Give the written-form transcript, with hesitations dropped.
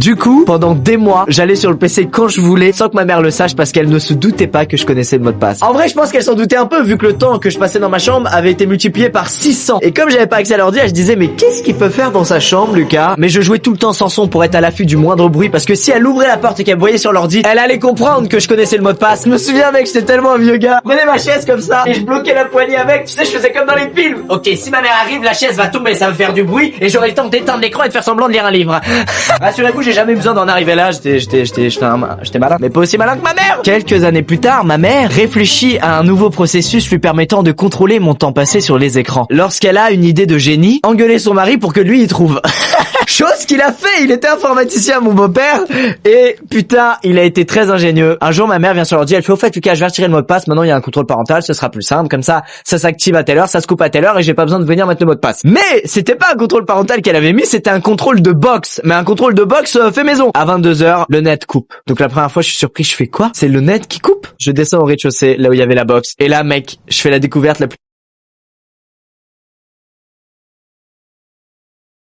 Du coup, pendant des mois, j'allais sur le PC quand je voulais, sans que ma mère le sache, parce qu'elle ne se doutait pas que je connaissais le mot de passe. En vrai, je pense qu'elle s'en doutait un peu, vu que le temps que je passais dans ma chambre avait été multiplié par 600. Et comme j'avais pas accès à l'ordi, elle se disait, mais qu'est-ce qu'il peut faire dans sa chambre, Lucas? Mais je jouais tout le temps sans son pour être à l'affût du moindre bruit, parce que si elle ouvrait la porte et qu'elle me voyait sur l'ordi, elle allait comprendre que je connaissais le mot de passe. Je me souviens, mec, j'étais tellement un vieux gars. Je prenais ma chaise comme ça, et je bloquais la poignée avec, tu sais, je faisais comme dans les films. Ok, si ma mère arrive, la chaise va tomber, ça va faire du bruit, et j'aurai le temps d'éteindre l'écran et de faire semblant de lire un livre. Rassurez-vous, j'ai jamais eu besoin d'en arriver là, j'étais malin, mais pas aussi malin que ma mère. Quelques années plus tard, ma mère réfléchit à un nouveau processus lui permettant de contrôler mon temps passé sur les écrans. Lorsqu'elle a une idée de génie, engueuler son mari pour que lui y trouve. Chose qu'il a fait, il était informaticien, mon beau-père, et putain, il a été très ingénieux. Un jour, ma mère vient sur l'ordi, elle fait, au fait, Lucas, je vais retirer le mot de passe, maintenant il y a un contrôle parental, ce sera plus simple, comme ça s'active à telle heure, ça se coupe à telle heure, et j'ai pas besoin de venir mettre le mot de passe. Mais, c'était pas un contrôle parental qu'elle avait mis, c'était un contrôle de box, mais un contrôle de box fait maison. À 22h, le net coupe. Donc la première fois, je suis surpris, je fais quoi? C'est le net qui coupe? Je descends au rez-de-chaussée, là où il y avait la box, et là, mec, je fais la découverte la plus